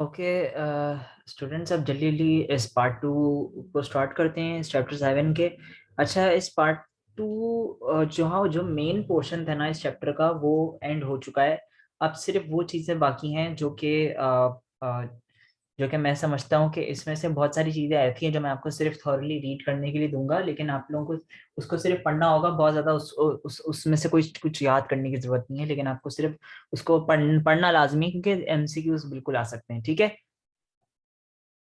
Okay students, अब जल्दी जल्दी इस पार्ट 2 को स्टार्ट करते हैं, इस चैप्टर 7 के। अच्छा, इस पार्ट 2 जो मेन पोर्शन था ना इस चैप्टर का, वो एंड हो चुका है। अब सिर्फ वो चीज़ें बाकी हैं जो कि मैं समझता हूँ कि इसमें से बहुत सारी चीज़ें ऐसी हैं जो मैं आपको सिर्फ थॉरली रीड करने के लिए दूंगा, लेकिन आप लोगों को उसको सिर्फ पढ़ना होगा। बहुत ज़्यादा उसमें से कुछ कुछ याद करने की जरूरत नहीं है, लेकिन आपको सिर्फ उसको पढ़ना लाजमी है, क्योंकि एमसीक्यूज बिल्कुल आ सकते हैं। ठीक है।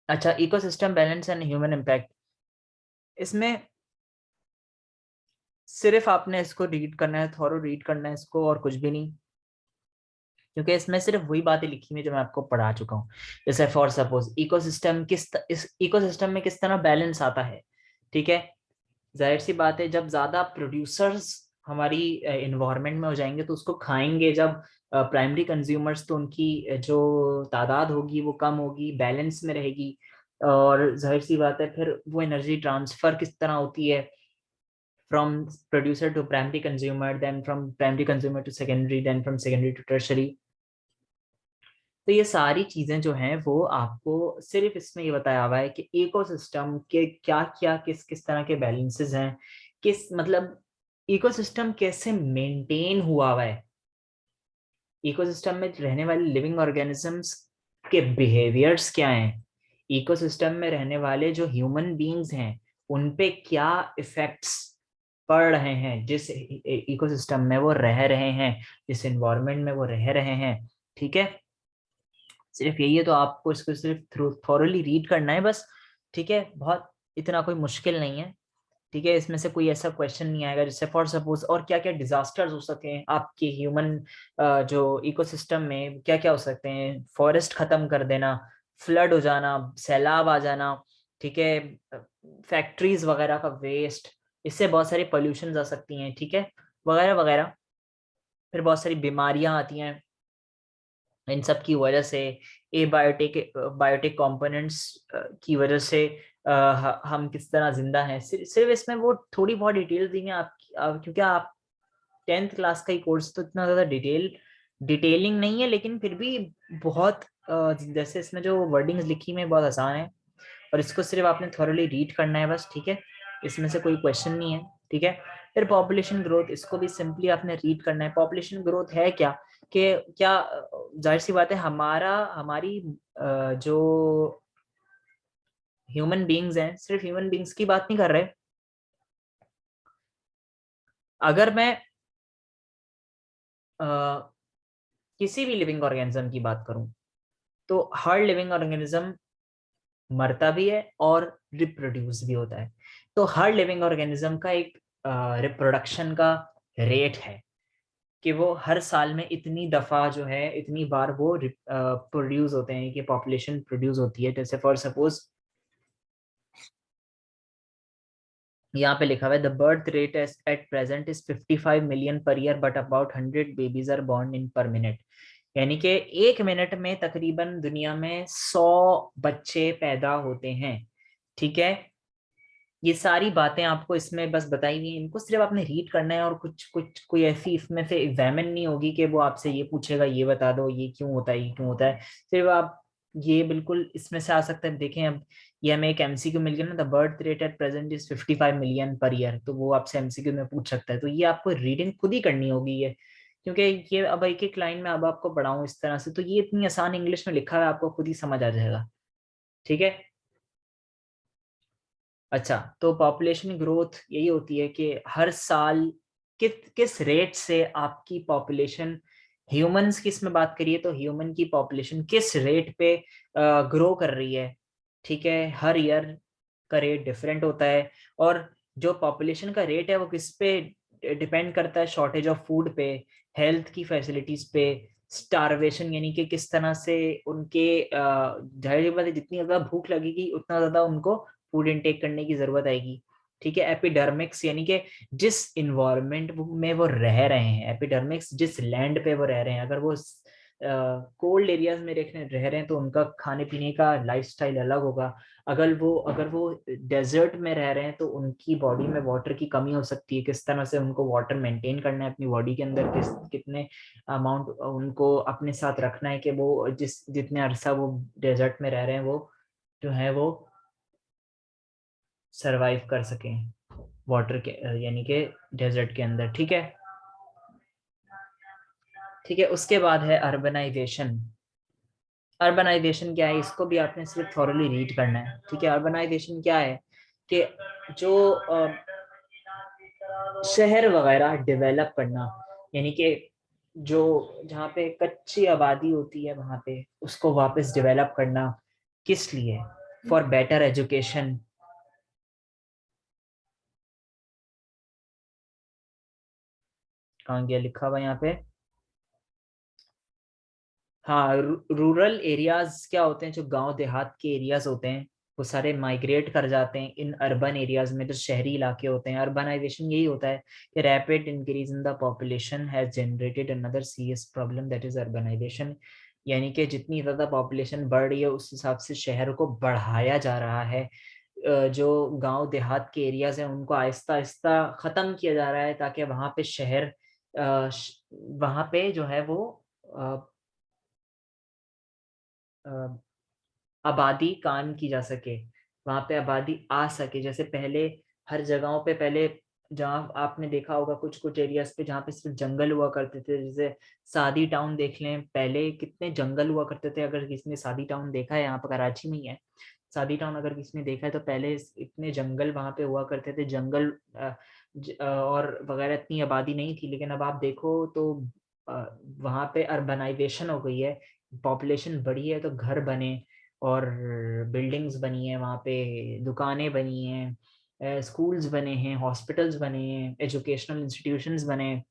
अच्छा, ecosystem balance and human impact, इसमें सिर्फ आपने इसको रीड करना है, थॉरो रीड करना है इसको, और कुछ भी नहीं, क्योंकि इसमें सिर्फ वही बातें लिखी हुई हैं जो मैं आपको पढ़ा चुका हूँ। जैसे फॉर सपोज इकोसिस्टम इस इकोसिस्टम में किस तरह बैलेंस आता है। ठीक है। जाहिर सी बात है, जब ज्यादा प्रोड्यूसर्स हमारी इन्वायरमेंट में हो जाएंगे तो उसको खाएंगे जब प्राइमरी कंज्यूमर्स, तो उनकी जो तादाद होगी वो कम होगी, बैलेंस में रहेगी। और जाहिर सी बात है, फिर वो एनर्जी ट्रांसफर किस तरह होती है, from producer to primary consumer, then from primary consumer to secondary, then from secondary to tertiary. तो ये सारी चीजें जो हैं वो आपको सिर्फ इसमें ये बताया हुआ है कि इकोसिस्टम के क्या क्या किस किस तरह के बैलेंसेस हैं, किस मतलब इकोसिस्टम कैसे मेंटेन हुआ हुआ है, इकोसिस्टम में रहने वाले लिविंग ऑर्गेनिजम्स के बिहेवियर्स क्या हैं, इकोसिस्टम में रहने वाले जो ह्यूमन बीइंग्स हैं उन पे क्या इफेक्ट्स पड़ रहे हैं, जिस इकोसिस्टम में वो रह रहे हैं, जिस एनवायरनमेंट में वो रह रहे हैं। ठीक है। सिर्फ यही है, तो आपको इसको सिर्फ थोरली रीड करना है बस। ठीक है, बहुत इतना कोई मुश्किल नहीं है। ठीक है, इसमें से कोई ऐसा क्वेश्चन नहीं आएगा जैसे फॉर सपोज और क्या क्या डिजास्टर्स हो सकते हैं आपके ह्यूमन जो इकोसिस्टम में, क्या क्या हो सकते हैं। फॉरेस्ट खत्म कर देना, फ्लड हो जाना, सैलाब आ जाना। ठीक है। फैक्ट्रीज वगैरह का वेस्ट, इससे बहुत सारी पोल्यूशन आ सकती हैं। ठीक है, वगैरह वगैरह। फिर बहुत सारी बीमारियां आती हैं इन सब की वजह से, ए बायोटिक बायोटिक कंपोनेंट्स की वजह से हम किस तरह जिंदा हैं। सिर्फ इसमें वो थोड़ी बहुत डिटेल दी हैं क्योंकि आप 10th क्लास का ही कोर्स, तो इतना ज्यादा डिटेलिंग नहीं है, लेकिन फिर भी बहुत जैसे इसमें जो वर्डिंग्स लिखी हुई है बहुत आसान है, और इसको सिर्फ आपने थोरली रीड करना है बस। ठीक है, इसमें से कोई क्वेश्चन नहीं है। ठीक है। फिर पॉपुलेशन ग्रोथ, इसको भी सिंपली आपने रीड करना है। पॉपुलेशन ग्रोथ है क्या, कि क्या जाहिर सी बात है, हमारी जो ह्यूमन बीइंग्स हैं, सिर्फ ह्यूमन बीइंग्स की बात नहीं कर रहे। अगर मैं अ, किसी भी लिविंग ऑर्गेनिज्म की बात करूं, तो हर लिविंग ऑर्गेनिज्म मरता भी है और रिप्रोड्यूस भी होता है। तो हर लिविंग ऑर्गेनिज्म का एक रिप्रोडक्शन का रेट है, कि वो हर साल में इतनी दफा जो है, इतनी बार वो प्रोड्यूस होते हैं, कि पॉपुलेशन प्रोड्यूस होती है। जैसे फॉर सपोज यहाँ पे लिखा हुआ है, the birth rate at present is 55 million per year, but about 100 babies are born in per minute. यानी कि एक मिनट में तकरीबन दुनिया में 100 बच्चे पैदा होते हैं। ठीक है। ये सारी बातें आपको इसमें बस बताई हुई हैं, इनको सिर्फ आपने रीड करना है, और कुछ कुछ कोई ऐसी इसमें से एग्जामिन नहीं होगी कि वो आपसे ये पूछेगा ये बता दो ये क्यों होता है, ये क्यों होता है। सिर्फ आप ये बिल्कुल इसमें से आ सकता है। देखें, अब ये हमें एक एमसीक्यू मिल गया ना, the birth rate at present is 55 million per year, तो वो आपसे एमसीक्यू में पूछ सकता है। तो ये आपको रीडिंग खुद ही करनी होगी ये, क्योंकि ये अब एक एक लाइन में अब आपको पढ़ाऊं इस तरह से, तो ये इतनी आसान इंग्लिश में लिखा है, आपको खुद ही समझ आ जाएगा। ठीक है। अच्छा, तो पॉपुलेशन ग्रोथ यही होती है कि हर साल किस किस रेट से आपकी पॉपुलेशन, ह्यूमंस की इसमें बात करिए तो ह्यूमन की पॉपुलेशन किस रेट पे ग्रो कर रही है। ठीक है, हर ईयर का रेट डिफरेंट होता है। और जो पॉपुलेशन का रेट है वो किस पे डिपेंड करता है, शॉर्टेज ऑफ फूड पे, हेल्थ की फैसिलिटीज पे, स्टारवेशन यानी कि किस तरह से उनके जाहिर सी बात है, जितनी ज्यादा भूख लगेगी उतना ज्यादा उनको फूड इनटेक करने की जरूरत आएगी। ठीक है। एपिडर्मिक्स यानी कि जिस इन्वायरमेंट में वो रह रहे हैं, एपिडर्मिक्स जिस लैंड पे वो रह रहे हैं, अगर वो कोल्ड एरियाज में रह रहे हैं तो उनका खाने पीने का लाइफस्टाइल अलग होगा। अगर वो डेजर्ट में रह रहे हैं तो उनकी बॉडी में वाटर की कमी हो सकती है, किस तरह से उनको वाटर मेंटेन करना है अपनी बॉडी के अंदर, कितने अमाउंट उनको अपने साथ रखना है कि वो जितने अरसा वो डेजर्ट में रह रहे हैं वो जो है वो सरवाइव कर सकें वाटर के यानी कि डेजर्ट के अंदर। ठीक है, ठीक है। उसके बाद है अर्बनाइजेशन। अर्बनाइजेशन क्या है, इसको भी आपने सिर्फ थॉरली रीड करना है। ठीक है, अर्बनाइजेशन क्या है कि जो शहर वगैरह डेवलप करना, यानी कि जो जहाँ पे कच्ची आबादी होती है वहां पे उसको वापस डेवलप करना। किस लिए? For better education. कहाँ गया लिखा हुआ यहाँ पे? हाँ, रूरल एरियाज क्या होते हैं, जो गांव देहात के एरियाज होते हैं वो सारे माइग्रेट कर जाते हैं इन अर्बन एरियाज में, जो शहरी इलाके होते हैं। अर्बनाइजेशन यही होता है कि rapid increase in the population has generated another serious problem, that is urbanisation. यानी कि जितनी ज़्यादा पॉपुलेशन बढ़ रही है उस हिसाब से शहर को बढ़ाया जा रहा है। जो गांव देहात के एरियाज हैं उनको आहिस्ता आहिस्ता ख़त्म किया जा रहा है ताकि वहाँ पे शहर वहाँ पे जो है वो आबादी कायम की जा सके, वहां पे आबादी आ सके। जैसे पहले हर जगहों पे पहले जहाँ आपने देखा होगा कुछ कुछ एरियाज पे जहाँ पे सिर्फ जंगल हुआ करते थे, जैसे सादी टाउन देख लें, पहले कितने जंगल हुआ करते थे। अगर किसी ने सादी टाउन देखा है, यहाँ पर कराची में ही है सादी टाउन, अगर किसी ने देखा है तो पहले इतने जंगल वहां पे हुआ करते थे। जंगल और वगैरह इतनी आबादी नहीं थी, लेकिन अब आप देखो तो वहां पे अर्बनाइजेशन हो गई है, पॉपुलेशन बढ़ी है तो घर बने और बिल्डिंग्स बनी है, वहाँ पे दुकानें बनी हैं, स्कूल्स बने हैं, हॉस्पिटल्स बने हैं, एजुकेशनल इंस्टीट्यूशंस बने हैं।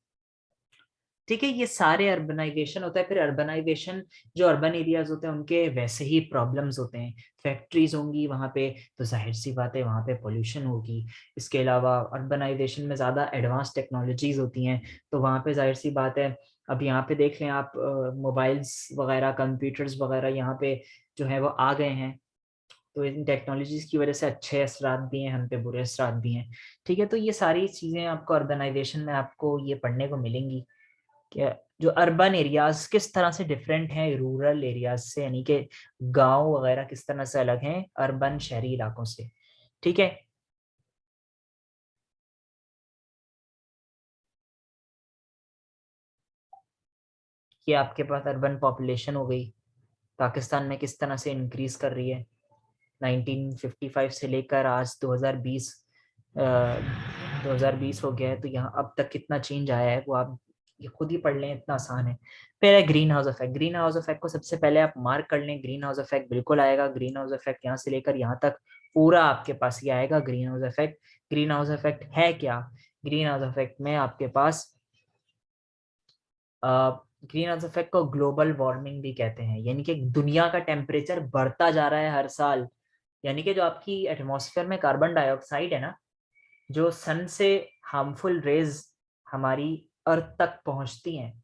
ठीक है, ये सारे अर्बनाइजेशन होता है। फिर अर्बनाइजेशन, जो अर्बन एरियाज होते हैं उनके वैसे ही प्रॉब्लम्स होते हैं, फैक्ट्रीज होंगी वहाँ पे तो जाहिर सी बात है वहाँ पे पोल्यूशन होगी। इसके अलावा अर्बनाइजेशन में ज़्यादा एडवांस टेक्नोलॉजीज होती हैं तो वहाँ पे जाहिर सी बात है। अब यहाँ पे देख लें आप, मोबाइल्स वगैरह, कंप्यूटर्स वगैरह यहाँ पे जो है वो आ गए हैं, तो इन टेक्नोलॉजीज की वजह से अच्छे असरात भी हैं हम पे, बुरे असरात भी हैं। ठीक है, तो ये सारी चीज़ें आपको अर्बनाइजेशन में आपको ये पढ़ने को मिलेंगी कि जो अर्बन एरियाज किस तरह से डिफरेंट हैं रूरल एरियाज से, यानी कि गांव वगैरह किस तरह से अलग हैं अर्बन शहरी इलाकों से। ठीक है, ये आपके पास अर्बन पॉपुलेशन हो गई, पाकिस्तान में किस तरह से इंक्रीज कर रही है 1955 से लेकर आज 2020, 2020 हो गया है, तो यहाँ अब तक कितना चेंज आया है वो आप ये खुद ही पढ़ लें, इतना आसान है। फिर है green house effect. Green house effect को सबसे पहले आप मार्क कर लें, ग्रीन हाउस इफेक्ट बिल्कुल आएगा। ग्रीन हाउस इफेक्ट यहाँ से लेकर यहाँ तक पूरा आपके पास ये आएगा green house effect. Green house effect है क्या? ग्रीन हाउस इफेक्ट में आपके पास ग्रीन हाउस इफेक्ट को ग्लोबल वार्मिंग भी कहते हैं, यानी कि दुनिया का टेम्परेचर बढ़ता जा रहा है हर साल। यानी कि जो आपकी एटमॉस्फेयर में कार्बन डाइऑक्साइड है ना, जो सन से हार्मफुल रेज हमारी अर्थ तक पहुंचती हैं,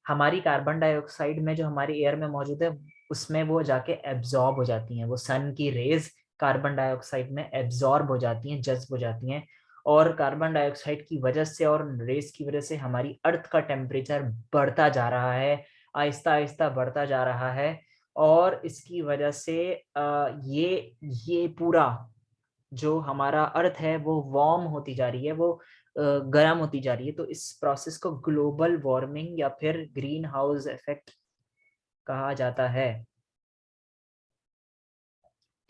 हमारी कार्बन डाइऑक्साइड में जो हमारी एयर में मौजूद है उसमें वो जाके एब्जॉर्ब हो जाती हैं, वो सन की रेज कार्बन डाइऑक्साइड में एब्जॉर्ब हो जाती हैं, जज्ब हो जाती हैं। और कार्बन डाइऑक्साइड की वजह से और रेस की वजह से हमारी अर्थ का टेम्परेचर बढ़ता जा रहा है, आहिस्ता आहिस्ता बढ़ता जा रहा है। और इसकी वजह से ये पूरा जो हमारा अर्थ है वो वार्म होती जा रही है, वो गर्म होती जा रही है। तो इस प्रोसेस को ग्लोबल वार्मिंग या फिर ग्रीन हाउस इफेक्ट कहा जाता है।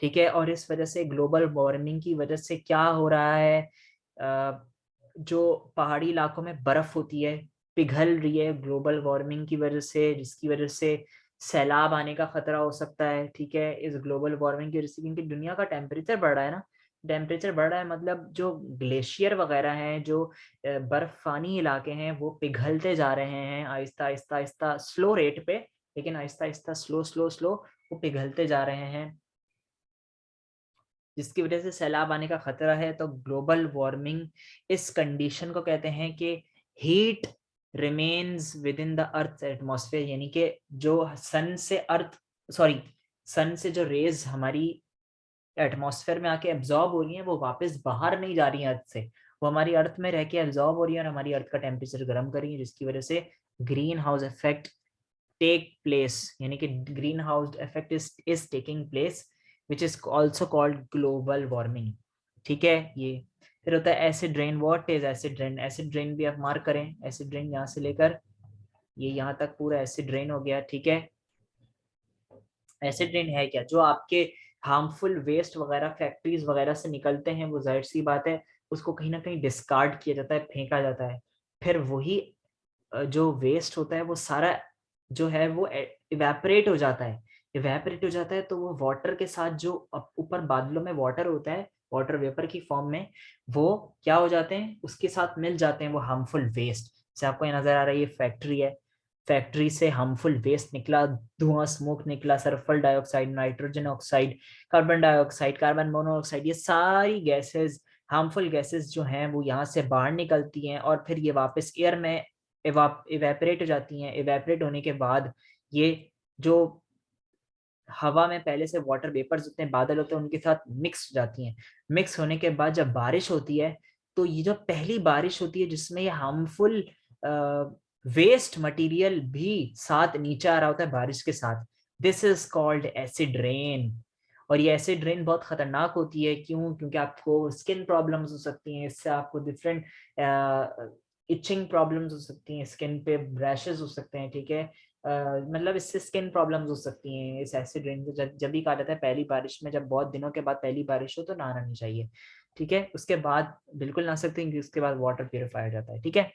ठीक है, और इस वजह से ग्लोबल वार्मिंग की वजह से क्या हो रहा है, जो पहाड़ी इलाकों में बर्फ होती है पिघल रही है ग्लोबल वार्मिंग की वजह से, जिसकी वजह से सैलाब आने का खतरा हो सकता है। ठीक है, इस ग्लोबल वार्मिंग की वजह से, क्योंकि दुनिया का टेम्परेचर बढ़ रहा है ना, टेम्परेचर बढ़ रहा है मतलब जो ग्लेशियर वगैरह हैं, जो बर्फानी इलाके हैं वो पिघलते जा रहे हैं आहिस्ता आहिस्ता आहिस्ता, स्लो रेट पे, लेकिन Aahista Aahista slow slow slow वो पिघलते जा रहे हैं, जिसकी वजह से सैलाब आने का खतरा है। तो ग्लोबल वार्मिंग इस कंडीशन को कहते हैं कि heat remains with in the earth atmosphere, यानी कि जो सन से जो रेज हमारी एटमॉस्फेयर में आके एब्जॉर्ब हो रही हैं वो वापस बाहर नहीं जा रही हैं अर्थ से, वो हमारी अर्थ में रह के एब्जॉर्ब हो रही है और हमारी अर्थ का टेम्परेचर गर्म कर रही है, जिसकी वजह से green house effect take place, यानी कि green house effect is taking place which is also called global warming. ठीक है। ये फिर होता है acid rain. What is acid rain? Acid rain भी आप मार्क करें, एसिड रेन यहाँ से लेकर ये यहाँ तक पूरा एसिड रेन हो गया। ठीक है। एसिड रेन है क्या? जो आपके हार्मफुल वेस्ट वगैरह फैक्ट्रीज वगैरह से निकलते हैं, वो जाहिर सी बात है उसको कहीं ना कहीं डिस्कार्ड किया जाता है, फेंका जाता है। फिर वही जो वेस्ट होता है वो सारा जो है वो इवेपोरेट हो जाता है। इवेपोरेट हो जाता है तो वो वाटर के साथ जो ऊपर बादलों में वाटर होता है, वाटर वेपर की फॉर्म में, वो क्या हो जाते हैं, उसके साथ मिल जाते हैं वो हार्मफुल वेस्ट। जैसे आपको ये नजर आ रहा है, ये फैक्ट्री है, फैक्ट्री से हार्मफुल वेस्ट निकला, धुआं स्मोक निकला, sulphur dioxide, nitrogen oxide, carbon dioxide, carbon monoxide, ये सारी गैसेस, हार्मफुल गैसेस जो हैं वो यहाँ से बाहर निकलती हैं और फिर ये वापस एयर में इवेपोरेट हो जाती हैं। इवेपोरेट होने के बाद ये जो हवा में पहले से वाटर वेपर्स होते हैं, बादल होते हैं, उनके साथ मिक्स हो जाती हैं। मिक्स होने के बाद जब बारिश होती है तो ये जो पहली बारिश होती है जिसमें ये हार्मफुल वेस्ट मटेरियल भी साथ नीचे आ रहा होता है बारिश के साथ, this is called acid rain. और ये एसिड रेन बहुत खतरनाक होती है। क्यों? क्योंकि आपको स्किन प्रॉब्लम्स हो सकती हैं इससे, आपको डिफरेंट इचिंग प्रॉब्लम्स हो सकती हैं, स्किन पे रैशेस हो सकते हैं। ठीक है। मतलब इससे स्किन प्रॉब्लम्स हो सकती हैं इस एसिड रेन से। जब भी कहा जाता है पहली बारिश में, जब बहुत दिनों के बाद पहली बारिश हो तो नहाना नहीं चाहिए। ठीक है। उसके बाद बिल्कुल नहा सकते हैं, उसके बाद वाटर प्यूरिफाई हो जाता है। ठीक है।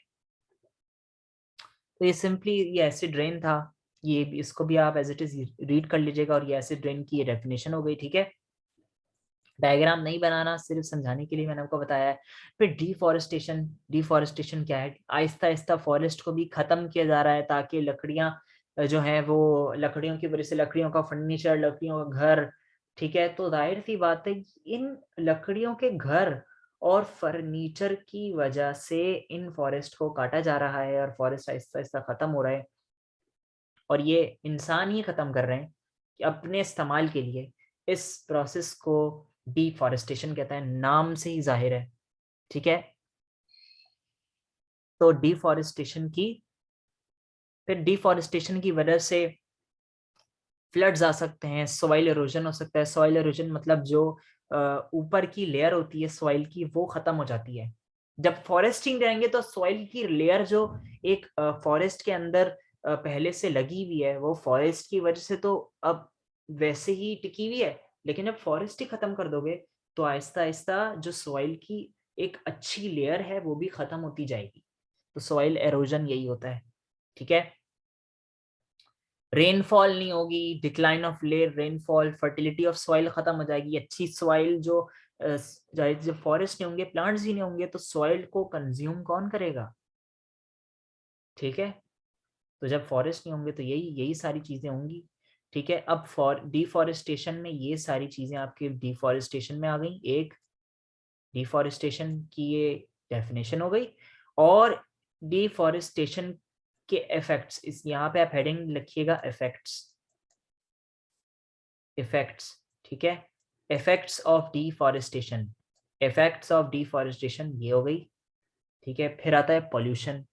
तो ये सिंपली ये एसिड रेन था। ये इसको भी आप एज इट इज रीड कर लीजिएगा, और ये एसिड रेन की ये डेफिनेशन हो गई। ठीक है। डायग्राम नहीं बनाना, सिर्फ समझाने के लिए मैंने आपको बताया है। फिर डिफॉरेस्टेशन। डिफॉरेस्टेशन क्या है? आहिस्ता आहिस्ता फॉरेस्ट को भी खत्म किया जा रहा है ताकि लकड़ियां जो है वो, लकड़ियों की वजह से लकड़ियों का फर्नीचर, लकड़ियों का घर, ठीक है, तो जाहिर सी बात है इन लकड़ियों के घर और फर्नीचर की वजह से इन फॉरेस्ट को काटा जा रहा है और फॉरेस्ट आहिस्ता आहिस्ता खत्म हो रहा है। और ये इंसान ही खत्म कर रहे हैं कि अपने इस्तेमाल के लिए। इस प्रोसेस को डिफॉरेस्टेशन कहता है, नाम से ही जाहिर है। ठीक है। तो डिफॉरेस्टेशन की, फिर डिफॉरेस्टेशन की वजह से फ्लड्स आ सकते हैं, सॉइल एरोजन हो सकता है। सॉइल एरोजन मतलब जो ऊपर की लेयर होती है सॉइल की वो खत्म हो जाती है। जब फॉरेस्टिंग रहेंगे तो सॉइल की लेयर जो एक फॉरेस्ट के अंदर पहले से लगी हुई है, वो फॉरेस्ट की वजह से तो अब वैसे ही टिकी हुई है, लेकिन जब फॉरेस्ट ही खत्म कर दोगे तो आहिस्ता आहिस्ता जो सॉइल की एक अच्छी लेयर है वो भी खत्म होती जाएगी। तो सॉइल एरोजन यही होता है। ठीक है। रेनफॉल नहीं होगी, decline of layer rainfall, fertility of soil खत्म हो जाएगी। अच्छी सॉइल जो जब फॉरेस्ट नहीं होंगे, प्लांट्स ही नहीं होंगे, तो सॉइल को कंज्यूम कौन करेगा? ठीक है। तो जब फॉरेस्ट नहीं होंगे तो यही यही सारी चीजें होंगी। ठीक है। अब फॉर डिफॉरेस्टेशन में ये सारी चीजें आपके डिफॉरेस्टेशन में आ गई। एक डिफॉरेस्टेशन की ये डेफिनेशन हो गई। और डिफॉरेस्टेशन के इफेक्ट्स, इस यहाँ पे आप हेडिंग लिखिएगा इफेक्ट्स। इफेक्ट्स। ठीक है। Effects of deforestation. Effects of deforestation ये हो गई। ठीक है। फिर आता है पॉल्यूशन।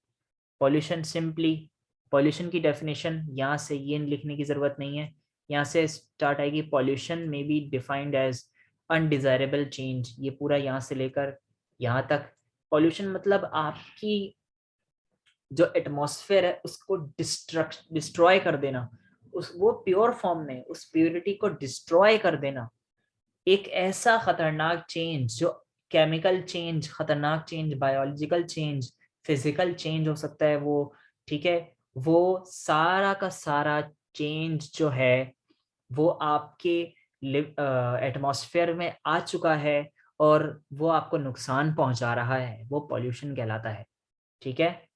पॉल्यूशन सिंपली, पॉल्यूशन की डेफिनेशन यहाँ से ये लिखने की जरूरत नहीं है, यहाँ से स्टार्ट आएगी। पॉल्यूशन में be defined as undesirable change, ये पूरा यहाँ से लेकर यहाँ तक। पॉल्यूशन मतलब आपकी जो एटमॉस्फेयर है उसको डिस्ट्रॉय कर देना, उस वो प्योर फॉर्म में उस प्योरिटी को डिस्ट्रॉय कर देना। एक ऐसा खतरनाक चेंज जो केमिकल चेंज, खतरनाक change, biological change, physical change हो सकता है वो। ठीक है। वो सारा का सारा चेंज जो है वो आपके एटमॉस्फेयर में आ चुका है और वो आपको नुकसान पहुंचा रहा है, वो पॉल्यूशन कहलाता है। ठीक है।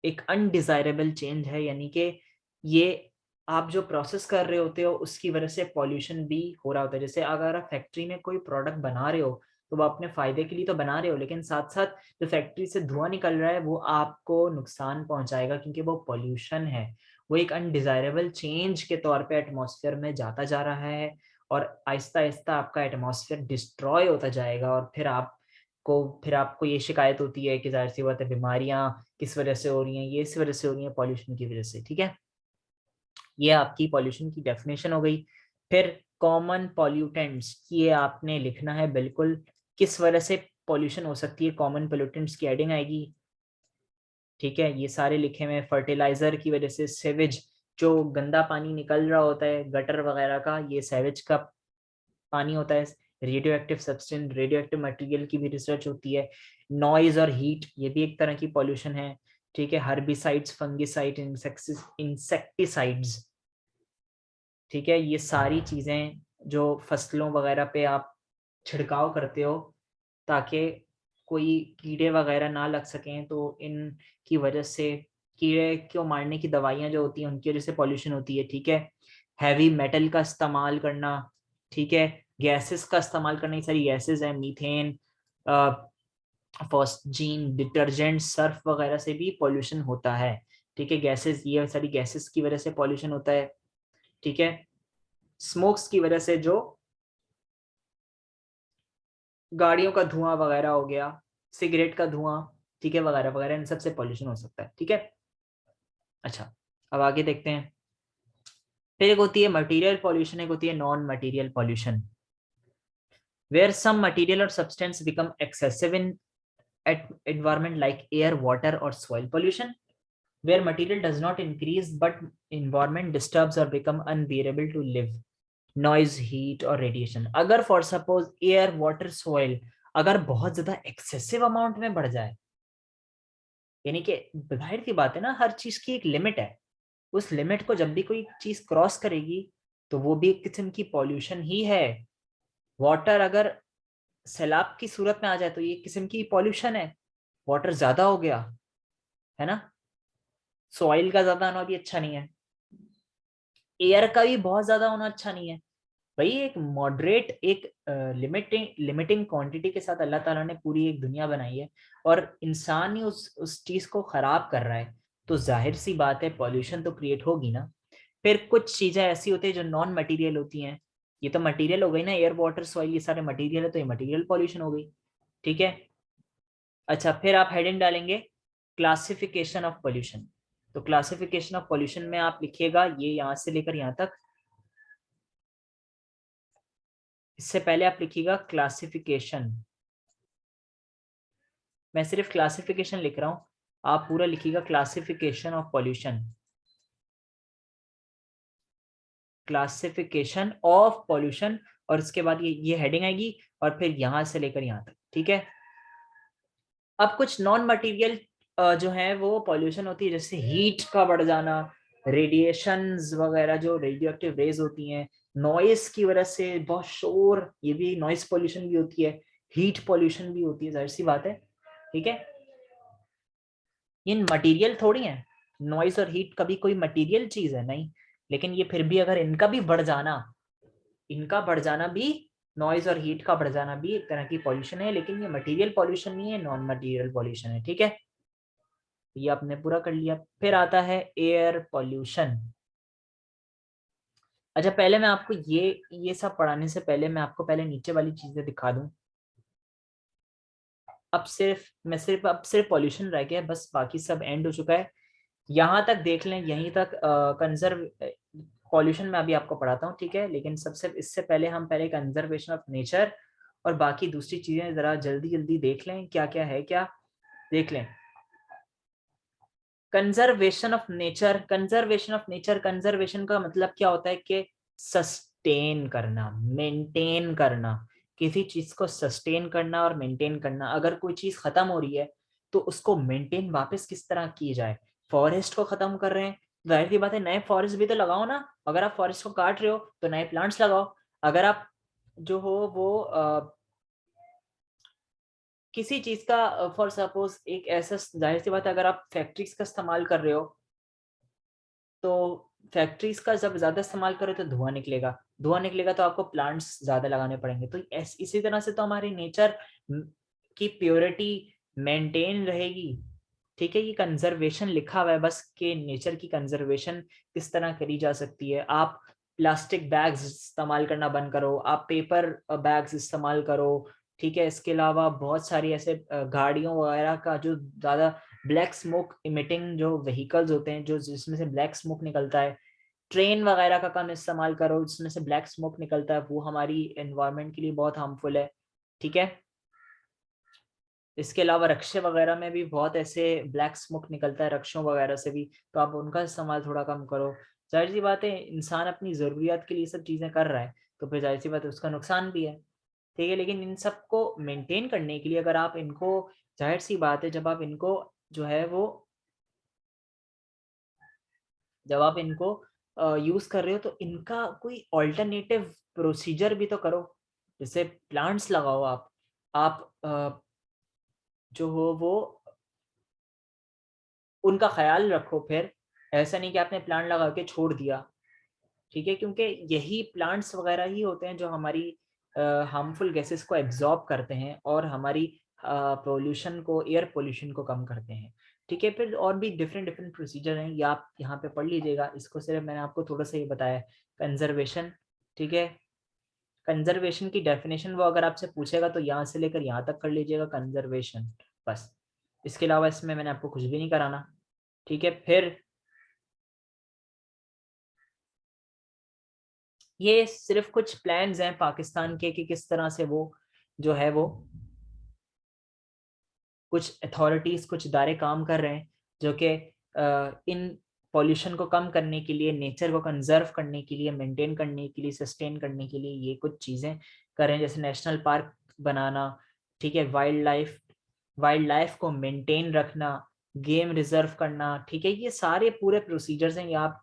एक अनडिजायरेबल चेंज है, यानी कि ये आप जो प्रोसेस कर रहे होते हो उसकी वजह से पॉल्यूशन भी हो रहा होता है। जैसे अगर आप फैक्ट्री में कोई प्रोडक्ट बना रहे हो तो वो अपने फायदे के लिए तो बना रहे हो, लेकिन साथ साथ जो फैक्ट्री से धुआं निकल रहा है वो आपको नुकसान पहुंचाएगा, क्योंकि वो पॉल्यूशन है, वो एक अनडिजायरेबल चेंज के तौर पे एटमॉस्फेयर में जाता जा रहा है, और आहिस्ता आहिस्ता आपका एटमॉस्फेयर डिस्ट्रॉय होता जाएगा, और फिर आपको ये शिकायत होती है कि जाहिर सी बात है बीमारियां किस वजह से हो रही हैं, ये इस वजह से हो रही हैं, पॉल्यूशन की वजह से। ठीक है, ये आपकी पॉल्यूशन की डेफिनेशन हो गई। फिर कॉमन पॉल्यूटेंट्स, ये आपने लिखना है बिल्कुल, किस वजह से पॉल्यूशन हो सकती है, कॉमन पॉल्यूटेंट्स की एडिंग आएगी। ठीक है, ये सारे लिखे हुए, फर्टिलाइजर की वजह से, सेवेज, जो गंदा पानी निकल रहा होता है गटर वगैरह का, ये सेवेज का पानी होता है। Radio active substance, radio active material की भी रिसर्च होती है। नॉइज और हीट, ये भी एक तरह की पॉल्यूशन है। ठीक है, हर्बिसाइड्स, फंगिसाइड, इंसेक्टिसाइड्स। ठीक है, ये सारी चीजें जो फसलों वगैरह पे आप छिड़काव करते हो ताकि कोई कीड़े वगैरह ना लग सकें, तो इनकी वजह से, कीड़े को मारने की दवाइयाँ जो होती हैं उनकी वजह से पॉल्यूशन होती है। ठीक है, हैवी मेटल का इस्तेमाल करना, ठीक है, गैसेस का इस्तेमाल करना, ये सारी गैसेस हैं, मीथेन, फॉस्जीन, डिटर्जेंट, सर्फ वगैरह से भी पॉल्यूशन होता है। ठीक है, गैसेस, ये सारी गैसेस की वजह से पॉल्यूशन होता है। ठीक है, स्मोक्स की वजह से, जो गाड़ियों का धुआं वगैरह हो गया, सिगरेट का धुआं, ठीक है, वगैरह वगैरह, इन सबसे पॉल्यूशन हो सकता है। ठीक है, अच्छा, अब आगे देखते हैं। फिर एक होती है मटेरियल पॉल्यूशन, एक होती है non material pollution, where some material और substance become excessive in environment like air, water or soil pollution, where material does not increase but environment disturbs or become unbearable to live, noise, heat और radiation। अगर for suppose air, water, soil अगर बहुत ज्यादा excessive amount में बढ़ जाए, यानी कि जाहिर सी बात है ना, हर चीज की एक लिमिट है, उस लिमिट को जब भी कोई चीज क्रॉस करेगी तो वो भी एक किस्म की पॉल्यूशन ही है। वाटर अगर सैलाब की सूरत में आ जाए तो ये एक किस्म की पॉल्यूशन है, वाटर ज्यादा हो गया, है ना। सॉइल का ज्यादा होना भी अच्छा नहीं है, एयर का भी बहुत ज्यादा होना अच्छा नहीं है। भाई एक मॉडरेट, एक लिमिटिंग लिमिटिंग क्वांटिटी के साथ अल्लाह ताला ने पूरी एक दुनिया बनाई है, और इंसान ही उस चीज को खराब कर रहा है, तो जाहिर सी बात है पॉल्यूशन तो क्रिएट होगी ना। फिर कुछ चीजें ऐसी होती है जो नॉन मटेरियल होती हैं, ये तो मटेरियल हो गई ना, एयर, वाटर, सॉइल, ये सारे मटेरियल है, तो ये मटेरियल पॉल्यूशन हो गई। ठीक है, अच्छा, फिर आप हेडिंग डालेंगे क्लासिफिकेशन ऑफ पोल्यूशन। तो क्लासिफिकेशन ऑफ पोल्यूशन में आप लिखिएगा ये यहां से लेकर यहां तक, इससे पहले आप लिखिएगा क्लासिफिकेशन, मैं सिर्फ क्लासिफिकेशन लिख रहा हूं, आप पूरा लिखिएगा classification of pollution, classification of pollution, और इसके बाद ये हेडिंग आएगी, और फिर यहां से लेकर यहां तक। ठीक है, अब कुछ नॉन मटेरियल जो है वो पॉल्यूशन होती है, जैसे हीट का बढ़ जाना, रेडिएशंस वगैरह, जो रेडियो एक्टिव रेज होती हैं, नॉइस की वजह से बहुत शोर, ये भी नॉइस पॉल्यूशन भी होती है, हीट पॉल्यूशन भी होती है, जाहिर सी बात है। ठीक है, ये मटेरियल थोड़ी है, नॉइस और हीट कभी कोई मटेरियल चीज है नहीं, लेकिन ये फिर भी अगर इनका भी बढ़ जाना, इनका बढ़ जाना भी, नॉइज और हीट का बढ़ जाना भी एक तरह की पॉल्यूशन है, लेकिन ये मटेरियल पॉल्यूशन नहीं है, नॉन मटेरियल पॉल्यूशन है। ठीक है, ये आपने पूरा कर लिया। फिर आता है एयर पॉल्यूशन। अच्छा, पहले मैं आपको ये सब पढ़ाने से पहले मैं आपको पहले नीचे वाली चीजें दिखा दूं। अब सिर्फ पॉल्यूशन रह गया है, बस बाकी सब एंड हो चुका है। यहाँ तक देख लें, यहीं तक कंजर्व पॉल्यूशन में अभी आपको पढ़ाता हूँ। ठीक है, लेकिन सबसे इससे पहले हम पहले कंजर्वेशन ऑफ नेचर और बाकी दूसरी चीजें जरा जल्दी जल्दी देख लें, क्या क्या है, क्या देख लें। Conservation of nature, conservation of nature, conservation का मतलब क्या होता है कि सस्टेन करना, मेंटेन करना, किसी चीज को सस्टेन करना और मेंटेन करना। अगर कोई चीज खत्म हो रही है तो उसको मेंटेन वापस किस तरह की जाए। फॉरेस्ट को खत्म कर रहे हैं, जाहिर सी बात है नए फॉरेस्ट भी तो लगाओ ना। अगर आप फॉरेस्ट को काट रहे हो तो नए प्लांट्स लगाओ। अगर आप जो हो वो किसी चीज का, फॉर सपोज एक ऐसा, जाहिर सी बात है अगर आप फैक्ट्रीज का इस्तेमाल कर रहे हो तो फैक्ट्रीज का जब ज्यादा इस्तेमाल करो तो धुआं निकलेगा, धुआं निकलेगा तो आपको प्लांट्स ज्यादा लगाने पड़ेंगे। तो इसी तरह से तो हमारी नेचर की प्योरिटी मेंटेन रहेगी। ठीक है, ये कंजर्वेशन लिखा हुआ है बस कि नेचर की कंजर्वेशन किस तरह करी जा सकती है। आप प्लास्टिक बैग्स इस्तेमाल करना बंद करो, आप पेपर बैग्स इस्तेमाल करो। ठीक है, इसके अलावा बहुत सारी ऐसे गाड़ियों वगैरह का जो ज्यादा ब्लैक स्मोक इमिटिंग जो व्हीकल्स होते हैं, जो जिसमें से ब्लैक स्मोक निकलता है, ट्रेन वगैरह का कम इस्तेमाल करो जिसमें से ब्लैक स्मोक निकलता है, वो हमारी एनवायरनमेंट के लिए बहुत हार्मफुल है। ठीक है, इसके अलावा रक्शे वगैरह में भी बहुत ऐसे ब्लैक स्मोक निकलता है रक्षों वगैरह से भी, तो आप उनका इस्तेमाल थोड़ा कम करो। जाहिर सी बात है, इंसान अपनी ज़रूरियात के लिए सब चीज़ें कर रहा है, तो फिर जाहिर सी बात है उसका नुकसान भी है। ठीक है, लेकिन इन सबको मेंटेन करने के लिए अगर आप इनको, जाहिर सी बात है जब आप इनको जो है वो, जब आप इनको यूज कर रहे हो तो इनका कोई ऑल्टरनेटिव प्रोसीजर भी तो करो। जैसे प्लांट्स लगाओ आप जो हो वो उनका ख्याल रखो। फिर ऐसा नहीं कि आपने प्लांट लगा के छोड़ दिया। ठीक है, क्योंकि यही प्लांट्स वगैरह ही होते हैं जो हमारी हार्मफुल गैसेस को एब्जॉर्ब करते हैं और हमारी पोल्यूशन को, एयर पोल्यूशन को कम करते हैं। ठीक है, फिर और भी डिफरेंट डिफरेंट प्रोसीजर हैं, ये आप यहाँ पे पढ़ लीजिएगा। इसको सिर्फ मैंने आपको थोड़ा सा ये बताया, कंजर्वेशन। ठीक है, कंजर्वेशन की डेफिनेशन वो अगर आपसे पूछेगा तो यहाँ से लेकर यहाँ तक कर लीजिएगा कंजर्वेशन, बस। इसके अलावा इसमें मैंने आपको कुछ भी नहीं कराना। ठीक है, फिर ये सिर्फ कुछ प्लान्स हैं पाकिस्तान के कि किस तरह से वो जो है वो कुछ अथॉरिटीज, कुछ इदारे काम कर रहे हैं जो कि इन पॉल्यूशन को कम करने के लिए, नेचर को कंजर्व करने के लिए, मेंटेन करने के लिए, सस्टेन करने के लिए ये कुछ चीज़ें कर रहे हैं, जैसे नेशनल पार्क बनाना। ठीक है, वाइल्ड लाइफ को मेंटेन रखना, गेम रिजर्व करना। ठीक है, ये सारे पूरे प्रोसीजर्स हैं, ये आप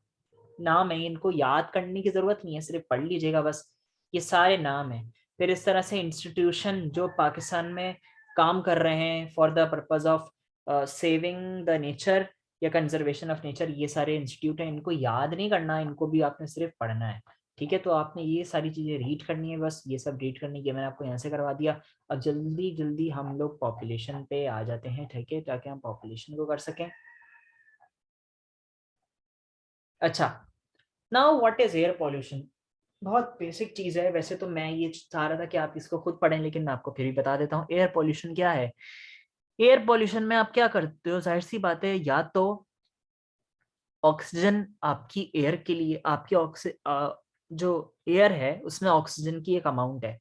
नाम है, इनको याद करने की जरूरत नहीं है, सिर्फ पढ़ लीजिएगा बस। ये सारे नाम हैं। फिर इस तरह से इंस्टीट्यूशन जो पाकिस्तान में काम कर रहे हैं for the purpose of saving the nature या कंजर्वेशन ऑफ नेचर, ये सारे इंस्टीट्यूट हैं, इनको याद नहीं करना, इनको भी आपने सिर्फ पढ़ना है। ठीक है, तो आपने ये सारी चीजें रीड करनी है, बस ये सब रीड करने की मैंने आपको यहाँ से करवा दिया। अब जल्दी जल्दी हम लोग पॉपुलेशन पे आ जाते हैं। ठीक है, ताकि हम पॉपुलेशन को कर सकें। अच्छा, now what is air pollution? बहुत बेसिक चीज है वैसे तो, मैं ये चाह रहा था कि आप इसको खुद पढ़ें, लेकिन मैं आपको फिर भी बता देता हूँ एयर पॉल्यूशन क्या है। एयर पॉल्यूशन में आप क्या करते हो, जाहिर सी बात है, या तो ऑक्सीजन आपकी एयर के लिए, आपकी जो एयर है उसमें ऑक्सीजन की एक अमाउंट है,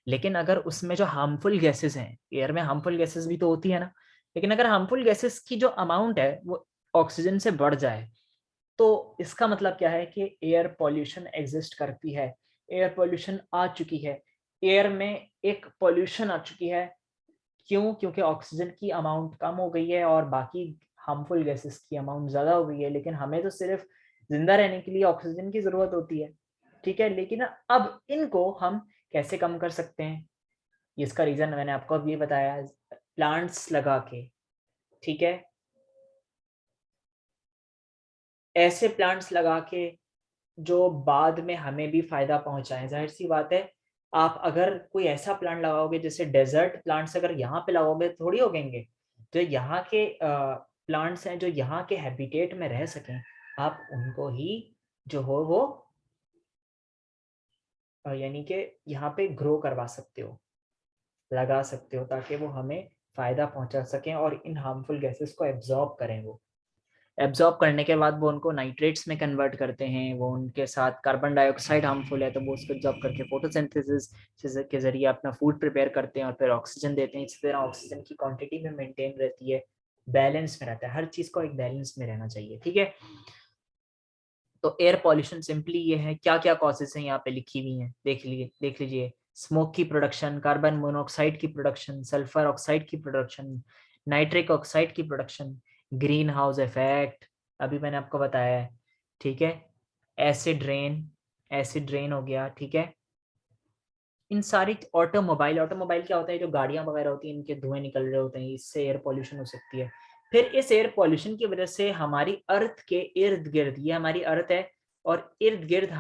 लेकिन अगर उसमें जो हार्मफुल गैसेस हैं, एयर में हार्मफुल गैसेस भी तो होती है ना, लेकिन अगर हार्मफुल गैसेस की जो अमाउंट है वो ऑक्सीजन से बढ़ जाए, तो इसका मतलब क्या है कि एयर पॉल्यूशन एग्जिस्ट करती है, एयर पॉल्यूशन आ चुकी है, एयर में एक पॉल्यूशन आ चुकी है। क्यों? क्योंकि ऑक्सीजन की अमाउंट कम हो गई है और बाकी हार्मफुल गैसेस की अमाउंट ज़्यादा हो गई है, लेकिन हमें तो सिर्फ जिंदा रहने के लिए ऑक्सीजन की ज़रूरत होती है। ठीक है, लेकिन अब इनको हम कैसे कम कर सकते हैं? इसका रीज़न मैंने आपको अब ये बताया, प्लांट्स लगा के। ठीक है, ऐसे प्लांट्स लगा के जो बाद में हमें भी फायदा पहुंचाएं। जाहिर सी बात है, आप अगर कोई ऐसा प्लांट लगाओगे, जैसे डेजर्ट प्लांट्स अगर यहाँ पे लगाओगे थोड़ी उगेंगे। जो यहाँ के प्लांट्स हैं जो यहाँ के हैबिटेट में रह सकें, आप उनको ही जो हो वो यानी कि यहाँ पे ग्रो करवा सकते हो, लगा सकते हो, ताकि वो हमें फायदा पहुंचा सकें और इन हार्मफुल गैसेस को एब्जॉर्ब करें। वो एब्जॉर्ब करने के बाद वो उनको नाइट्रेट्स में कन्वर्ट करते हैं, वो उनके साथ कार्बन डाइऑक्साइड हार्मफुल है तो वो उसको एब्जॉर्ब करके फोटोसिंथेसिस के जरिए अपना फूड प्रिपेयर करते हैं और फिर ऑक्सीजन देते हैं। इसी तरह ऑक्सीजन की क्वांटिटी में मेंटेन रहती है, बैलेंस में रहता है, हर चीज को एक बैलेंस में रहना चाहिए। ठीक है, तो एयर पॉल्यूशन सिंपली ये है, क्या क्या कॉजेज हैं यहाँ पे लिखी हुई हैं, देख लीजिए। स्मोक की प्रोडक्शन, कार्बन मोनोऑक्साइड की प्रोडक्शन, सल्फर ऑक्साइड की प्रोडक्शन, नाइट्रिक ऑक्साइड की प्रोडक्शन, ग्रीन हाउस इफेक्ट, अभी मैंने आपको बताया है। ठीक है, एसिड रेन हो गया। ठीक है, इन सारी ऑटोमोबाइल क्या होता है, जो गाड़ियां वगैरह होती हैं इनके धुएं निकल रहे होते हैं, इससे एयर पॉल्यूशन हो सकती है। फिर इस एयर पॉल्यूशन की वजह से हमारी अर्थ के इर्द गिर्द, ये हमारी अर्थ है, और इर्द गिर्द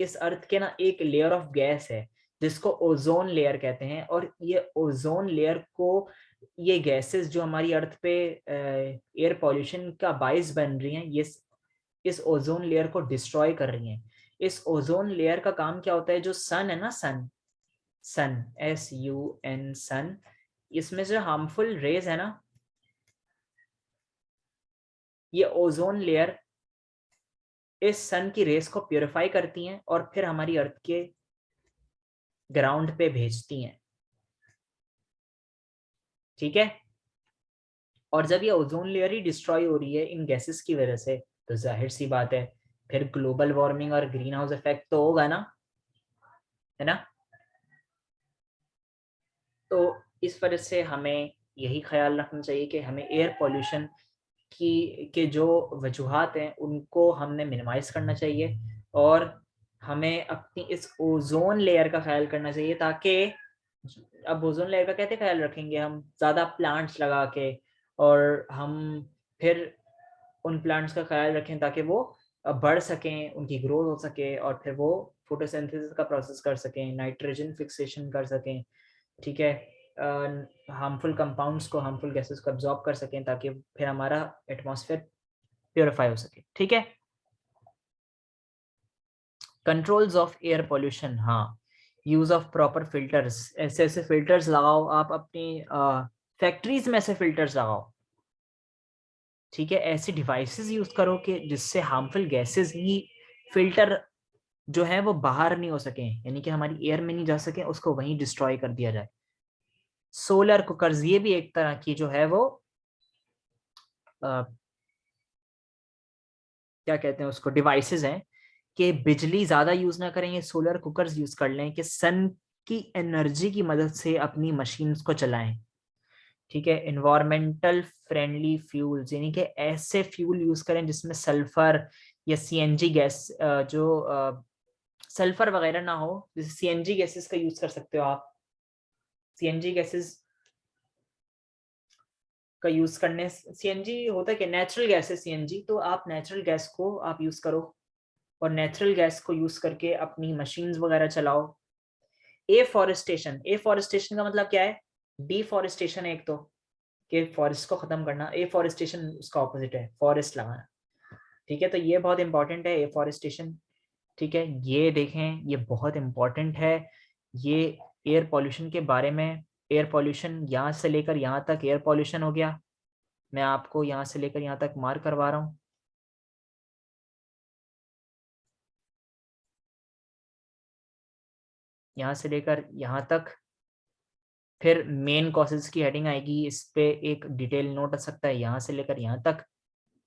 इस अर्थ के ना एक लेयर ऑफ गैस है जिसको ओजोन लेयर कहते हैं, और ये ओजोन लेयर को, ये गैसेस जो हमारी अर्थ पे एयर पॉल्यूशन का बाइस बन रही हैं, ये इस ओजोन लेयर को डिस्ट्रॉय कर रही हैं। इस ओजोन लेयर का काम क्या होता है, जो सन है ना, सन, सन SUN, सन, इसमें जो हार्मफुल रेज है ना, ये ओजोन लेयर इस सन की रेस को प्योरीफाई करती हैं और फिर हमारी अर्थ के ग्राउंड पे भेजती हैं। ठीक है, और जब ये ओजोन लेयर ही डिस्ट्रॉय हो रही है इन गैसेस की वजह से, तो जाहिर सी बात है फिर ग्लोबल वार्मिंग और ग्रीन हाउस इफेक्ट तो होगा ना, है ना। तो इस वजह से हमें यही ख्याल रखना चाहिए कि हमें एयर पॉल्यूशन की के जो वजूहात हैं उनको हमने मिनिमाइज करना चाहिए, और हमें अपनी इस ओजोन लेयर का ख्याल करना चाहिए, ताकि अब ओजोन लेयर का कैसे ख्याल रखेंगे हम, ज़्यादा प्लांट्स लगा के, और हम फिर उन प्लांट्स का ख्याल रखें ताकि वो बढ़ सकें, उनकी ग्रोथ हो सके, और फिर वो फोटोसिंथेसिस का प्रोसेस कर सकें, नाइट्रोजन फिक्सेशन कर सकें, ठीक है, हार्मफुल कंपाउंड्स को, हार्मफुल गैसेस को एब्जॉर्ब कर सकें, ताकि फिर हमारा एटमॉस्फेयर प्योरीफाई हो सके। ठीक है, कंट्रोल्स ऑफ एयर पॉल्यूशन, हाँ, यूज ऑफ प्रॉपर फिल्टर्स, ऐसे ऐसे फिल्टर्स लगाओ आप अपनी फैक्ट्रीज में, ऐसे फिल्टर्स लगाओ, ठीक है, ऐसे डिवाइसेस यूज करो कि जिससे हार्मफुल गैसेस ही फिल्टर जो है वो बाहर नहीं हो सके, यानी कि हमारी एयर में नहीं जा सके, उसको वहीं डिस्ट्रॉय कर दिया जाए। सोलर कुकर्स, ये भी एक तरह की जो है वो क्या कहते हैं उसको, डिवाइसेस हैं कि बिजली ज्यादा यूज ना करें, ये सोलर कुकर्स यूज कर लें कि सन की एनर्जी की मदद से अपनी मशीन्स को चलाएं। ठीक है, इन्वायरमेंटल फ्रेंडली फ्यूल्स, यानी कि ऐसे फ्यूल यूज करें जिसमें सल्फर या CNG गैस, जो सल्फर वगैरह ना हो, जैसे CNG गैसेस का यूज कर सकते हो आप। CNG गैसेस का यूज करने, CNG होता है कि नेचुरल गैस है CNG, तो आप नेचुरल गैस को आप यूज करो, और नेचुरल गैस को यूज करके अपनी मशीन्स वगैरह चलाओ। एफॉरेस्टेशन का मतलब क्या है, डिफॉरेस्टेशन है एक तो, कि फॉरेस्ट को खत्म करना, एफॉरेस्टेशन उसका ऑपोजिट है, फॉरेस्ट लगाना। ठीक है, तो ये बहुत इंपॉर्टेंट है एफॉरेस्टेशन। ठीक है, ये देखें, ये बहुत इंपॉर्टेंट है, ये एयर पॉल्यूशन के बारे में। एयर पॉल्यूशन यहाँ से लेकर यहाँ तक एयर पॉल्यूशन हो गया, मैं आपको यहाँ से लेकर यहाँ तक मार्क करवा रहा हूँ। यहाँ से लेकर यहाँ तक, फिर मेन कॉसेज की हेडिंग आएगी, इस पे एक डिटेल नोट आ सकता है यहाँ से लेकर यहाँ तक।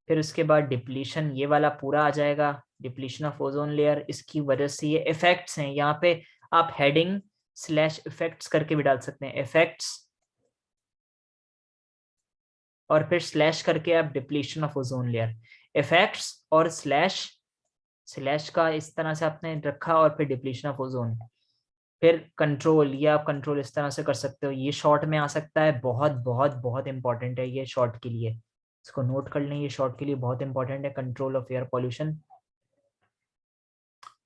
फिर उसके बाद डिप्लीशन, ये वाला पूरा आ जाएगा, डिप्लीशन ऑफ ओजोन लेयर, इसकी वजह से ये इफेक्ट्स हैं, यहाँ पे आप हेडिंग स्लैश इफेक्ट्स करके भी डाल सकते हैं, इफेक्ट्स, और फिर स्लैश करके आप depletion of ozone layer, effects और स्लैश, स्लैश का इस तरह से आपने रखा, और फिर डिप्लीशन ऑफ ओजोन, फिर कंट्रोल, ये आप कंट्रोल इस तरह से कर सकते हो, ये शॉर्ट में आ सकता है, बहुत बहुत बहुत इंपॉर्टेंट है ये शॉर्ट के लिए, इसको नोट कर लें, ये शॉर्ट के लिए बहुत इंपॉर्टेंट है, कंट्रोल ऑफ एयर पॉल्यूशन।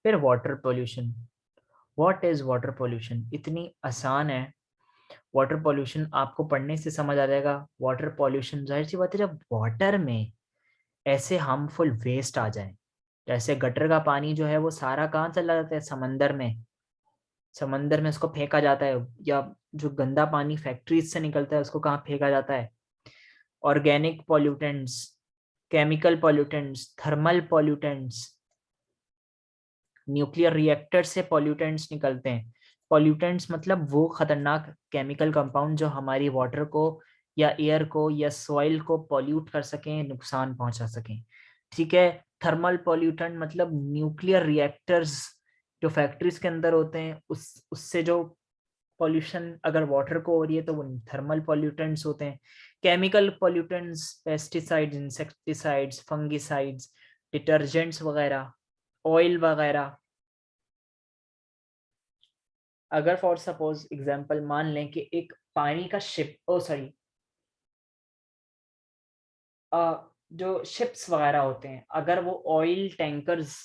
फिर water pollution, what is water pollution, इतनी आसान है, वाटर पोल्यूशन आपको पढ़ने से समझ आ जाएगा। वाटर पोल्यूशन, जाहिर सी बात है, जब वाटर में ऐसे हार्मफुल वेस्ट आ जाए, जैसे गटर का पानी जो है वो सारा कहाँ चला जाता है, समंदर में, समंदर में उसको फेंका जाता है, या जो गंदा पानी फैक्ट्रीज से निकलता है उसको कहाँ फेंका जाता है, organic pollutants, chemical pollutants, thermal pollutants, nuclear reactor से पॉल्यूटेंट्स निकलते हैं। पॉल्यूटेंट्स मतलब वो खतरनाक केमिकल कंपाउंड जो हमारी वाटर को या एयर को या सॉइल को पॉल्यूट कर सकें, नुकसान पहुंचा सकें। ठीक है, थर्मल पॉल्यूटेंट मतलब न्यूक्लियर रिएक्टर्स जो फैक्ट्रीज के अंदर होते हैं, उससे जो पॉल्यूशन अगर वाटर को हो रही है तो वो थर्मल पॉल्यूटेंट्स होते हैं। Chemical pollutants, pesticides, insecticides, fungicides, detergents वगैरह, ऑयल वगैरह। अगर फॉर सपोज एग्जांपल मान लें कि एक पानी का शिप, ओ सॉरी, जो शिप्स वगैरह होते हैं, अगर वो ऑयल टैंकर्स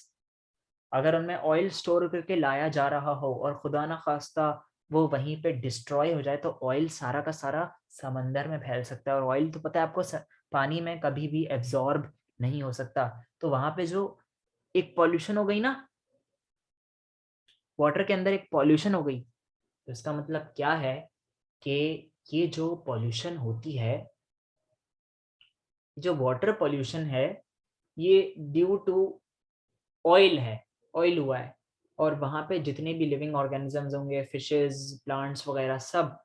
अगर उनमें ऑयल स्टोर करके लाया जा रहा हो और खुदा ना खास्ता वो वहीं पे डिस्ट्रॉय हो जाए, तो ऑयल सारा का सारा समंदर में फैल सकता है, और ऑयल तो पता है आपको पानी में कभी भी एब्जॉर्ब नहीं हो सकता। तो वहां पे जो एक पॉल्यूशन हो गई ना, वाटर के अंदर एक पॉल्यूशन हो गई, तो इसका मतलब क्या है कि ये जो पॉल्यूशन होती है, जो वाटर पॉल्यूशन है, ये ड्यू टू ऑयल है, ऑयल हुआ है। और वहां पे जितने भी लिविंग ऑर्गेनिजम्स होंगे, फिशेस, प्लांट्स वगैरह, सब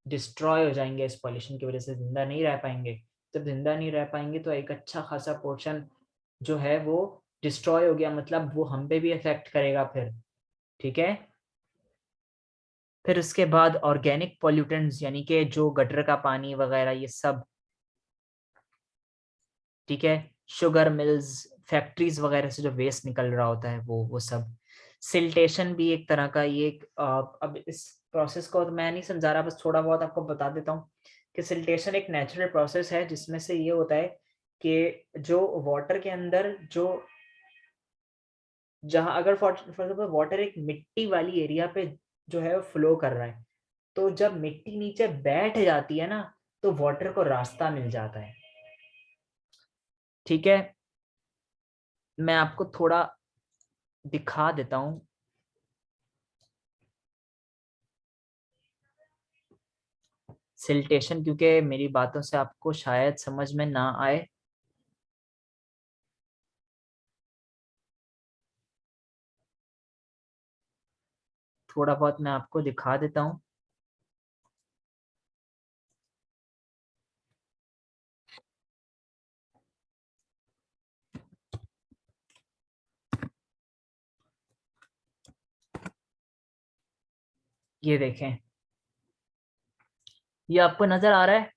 डिस्ट्रॉय हो जाएंगे इस पॉल्यूशन की वजह से, जिंदा नहीं रह पाएंगे। जब जिंदा नहीं रह पाएंगे तो एक अच्छा खासा पोर्शन जो है वो डिस्ट्रॉय हो गया, मतलब वो हम पे भी इफेक्ट करेगा फिर। ठीक है। फिर उसके बाद ऑर्गेनिक पॉल्यूटेंट्स, यानी कि जो गटर का पानी वगैरह ये सब, ठीक है, शुगर मिल्स, फैक्ट्रीज वगैरह से जो वेस्ट निकल रहा होता है वो सब। सिल्टेशन भी एक तरह का ये अब इस प्रोसेस को तो मैं नहीं समझा रहा, बस थोड़ा बहुत आपको बता देता हूँ कि सिल्टेशन एक नेचुरल प्रोसेस है जिसमें से ये होता है कि जो वाटर के अंदर जो, जहाँ अगर फॉर एग्जाम्पल वाटर एक मिट्टी वाली एरिया पे जो है फ्लो कर रहा है, तो जब मिट्टी नीचे बैठ जाती है ना, तो वाटर को रास्ता मिल जाता है। ठीक है, मैं आपको थोड़ा दिखा देता हूँ। सिल्टेशन, क्योंकि मेरी बातों से आपको शायद समझ में ना आए। थोड़ा बहुत मैं आपको दिखा देता हूँ। ये देखें, ये आपको नजर आ रहा है?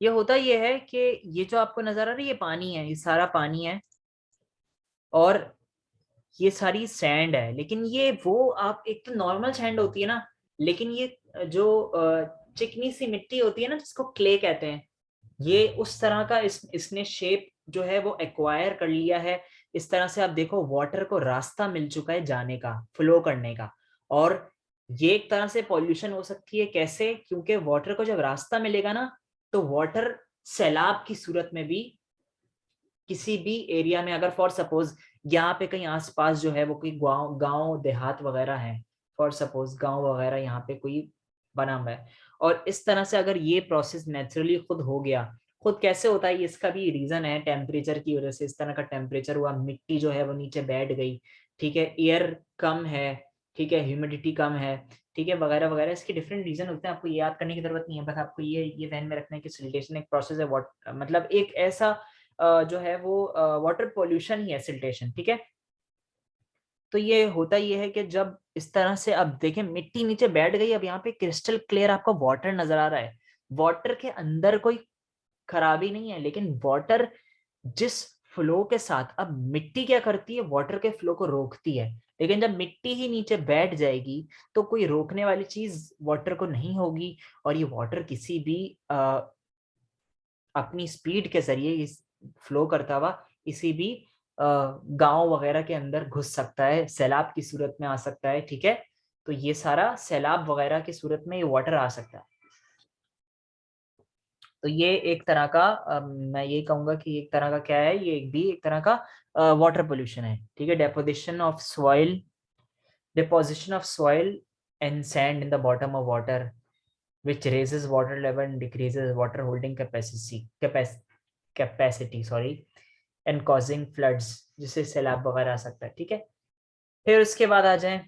ये होता ये है कि ये जो आपको नजर आ रहा है, ये पानी है, ये सारा पानी है, और ये सारी सैंड है। लेकिन ये वो, आप एक तो नॉर्मल सैंड होती है ना, लेकिन ये जो चिकनी सी मिट्टी होती है ना, जिसको क्ले कहते हैं, ये उस तरह का इसने शेप जो है वो एक्वायर कर लिया है। इस तरह से आप देखो, वाटर को रास्ता मिल चुका है जाने का, फ्लो करने का। और ये एक तरह से पॉल्यूशन हो सकती है, कैसे? क्योंकि वाटर को जब रास्ता मिलेगा ना, तो वाटर सैलाब की सूरत में भी किसी भी एरिया में, अगर फॉर सपोज यहाँ पे कहीं आसपास जो है वो कोई गांव गांव देहात वगैरह है, फॉर सपोज गांव वगैरह यहाँ पे कोई बना हुआ है, और इस तरह से अगर ये प्रोसेस नेचुरली खुद हो गया, खुद कैसे होता है, इसका भी रीजन है टेम्परेचर की वजह से। इस तरह का टेम्परेचर हुआ, मिट्टी जो है वो नीचे बैठ गई, ठीक है, एयर कम है, ठीक है, ह्यूमिडिटी कम है, ठीक है, वगैरह वगैरह। इसके डिफरेंट रीजन होते हैं, आपको ये याद करने की जरूरत नहीं है, बस आपको ये ध्यान में रखना है कि सिल्टेशन एक प्रोसेस है, मतलब एक ऐसा जो है वो वाटर पोल्यूशन ही है सिल्टेशन। ठीक है। तो ये होता ये है कि जब इस तरह से, अब देखें मिट्टी नीचे बैठ गई, अब यहाँ पे क्रिस्टल क्लियर आपको वाटर नजर आ रहा है। वाटर के अंदर कोई खराबी नहीं है, लेकिन वाटर जिस फ्लो के साथ, अब मिट्टी क्या करती है, वाटर के फ्लो को रोकती है। लेकिन जब मिट्टी ही नीचे बैठ जाएगी, तो कोई रोकने वाली चीज वाटर को नहीं होगी, और ये वाटर किसी भी अपनी स्पीड के जरिए इस फ्लो करता हुआ किसी भी गांव वगैरह के अंदर घुस सकता है, सैलाब की सूरत में आ सकता है। ठीक है। तो ये सारा सैलाब वगैरह की सूरत में ये वाटर आ सकता है। तो ये एक तरह का मैं ये कहूंगा कि एक तरह का क्या है, ये एक भी एक तरह का वाटर पोल्यूशन है। ठीक है। Deposition of soil and sand in the bottom of water which raises water level and decreases water holding capacity, sorry, and causing floods, जिससे सैलाब वगैरह आ सकता है। ठीक है। फिर उसके बाद आ जाएं,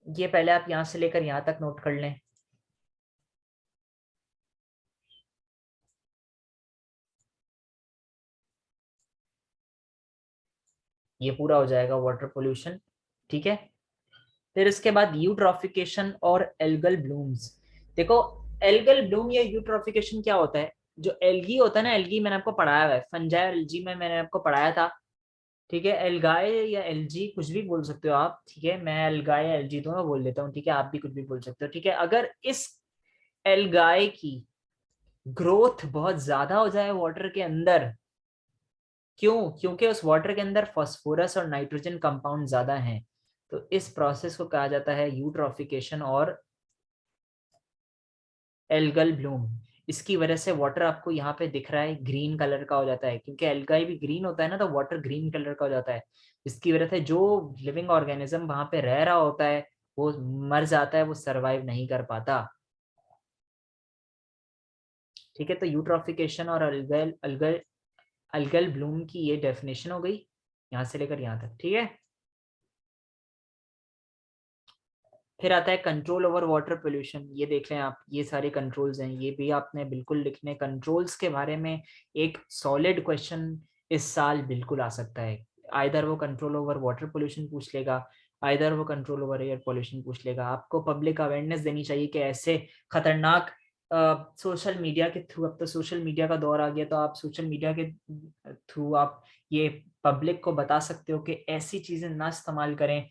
ये पहले आप यहाँ से लेकर यहाँ तक नोट कर लें। ये पूरा हो जाएगा वाटर पोल्यूशन। ठीक है। फिर इसके बाद यूट्रॉफिकेशन और एल्गल ब्लूम्स। देखो, एल्गल ब्लूम या यूट्रॉफिकेशन क्या होता है? जो एल्गी होता है ना, एल्गी मैंने आपको पढ़ाया हुआ है, फंजाई और एल्गी में मैंने आपको पढ़ाया था। ठीक है। एल्गाए या एलजी कुछ भी बोल सकते हो आप। ठीक है, मैं एल्गाए या एलजी दोनों बोल देता हूँ। ठीक है, आप भी कुछ भी बोल सकते हो। ठीक है। अगर इस एल्गाए की ग्रोथ बहुत ज्यादा हो जाए वाटर के अंदर। क्यों? क्योंकि उस वाटर के अंदर फास्फोरस और नाइट्रोजन कंपाउंड ज्यादा हैं। तो इस प्रोसेस को कहा जाता है यूट्रोफिकेशन और एल्गल ब्लूम। इसकी वजह से वाटर आपको यहाँ पे दिख रहा है ग्रीन कलर का हो जाता है, क्योंकि एल्गाई भी ग्रीन होता है ना, तो वाटर ग्रीन कलर का हो जाता है। इसकी वजह से जो लिविंग ऑर्गेनिज्म वहां पे रह रहा होता है वो मर जाता है, वो सरवाइव नहीं कर पाता। ठीक है, तो यूट्रोफिकेशन और अल्गल अल्गल अल्गल ब्लूम की ये डेफिनेशन हो गई यहाँ से लेकर यहाँ तक। ठीक है, फिर आता है कंट्रोल ओवर वाटर पोल्यूशन। ये देख लें आप, ये सारे कंट्रोल्स हैं, ये भी आपने बिल्कुल लिखने। कंट्रोल्स के बारे में एक सॉलिड क्वेश्चन इस साल बिल्कुल आ सकता है। आइदर वो कंट्रोल ओवर वाटर पोल्यूशन पूछ लेगा, आइदर वो कंट्रोल ओवर एयर पोल्यूशन पूछ लेगा। आपको पब्लिक अवेयरनेस देनी चाहिए कि ऐसे खतरनाक सोशल मीडिया के थ्रू, अब तो सोशल मीडिया का दौर आ गया, तो आप सोशल मीडिया के थ्रू आप ये पब्लिक को बता सकते हो कि ऐसी चीजें ना इस्तेमाल करें,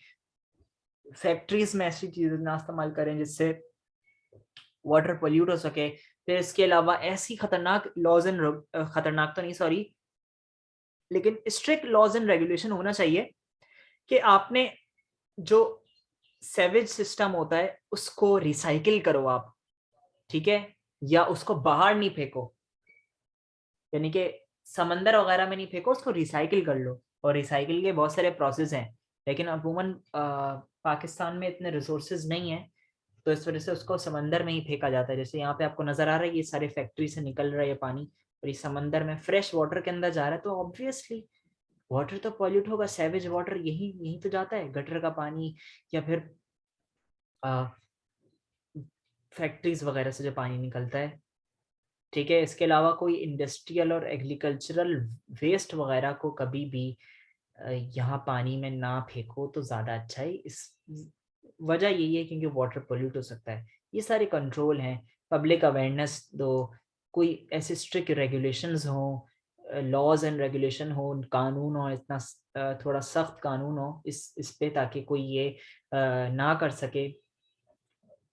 फैक्ट्रीज में ऐसी चीजें ना इस्तेमाल करें जिससे वाटर पोल्यूट हो सके। फिर इसके अलावा ऐसी खतरनाक लॉज एंड, खतरनाक तो नहीं सॉरी, लेकिन स्ट्रिक्ट लॉज एंड रेगुलेशन होना चाहिए कि आपने जो सेवेज सिस्टम होता है उसको रिसाइकिल करो आप। ठीक है, या उसको बाहर नहीं फेंको, यानी कि समंदर वगैरह में नहीं फेंको, उसको रिसाइकिल कर लो। और रिसाइकिल के बहुत सारे प्रोसेस हैं, लेकिन अमूमन पाकिस्तान में इतने रिसोर्सेज नहीं है, तो इस वजह से उसको समंदर में ही फेंका जाता है। जैसे यहाँ पे आपको नजर आ रहा है ये सारे फैक्ट्री से निकल रहा है ये पानी, और ये समंदर में फ्रेश वाटर के अंदर जा रहा है, तो ऑब्वियसली वाटर तो पॉल्यूट होगा। सैवेज वाटर यही यही तो जाता है, गटर का पानी, या फिर फैक्ट्रीज वगैरह से जो पानी निकलता है। ठीक है, इसके अलावा कोई इंडस्ट्रियल और एग्रीकल्चरल वेस्ट वगैरह को कभी भी यहाँ पानी में ना फेंको तो ज़्यादा अच्छा है। इस वजह यही है क्योंकि वाटर पोल्यूट हो सकता है। ये सारे कंट्रोल हैं, पब्लिक अवेयरनेस दो, कोई ऐसे स्ट्रिक्ट रेगुलेशंस हो, लॉज एंड रेगुलेशन हो, कानून हो, इतना थोड़ा सख्त कानून हो इस पे, ताकि कोई ये ना कर सके।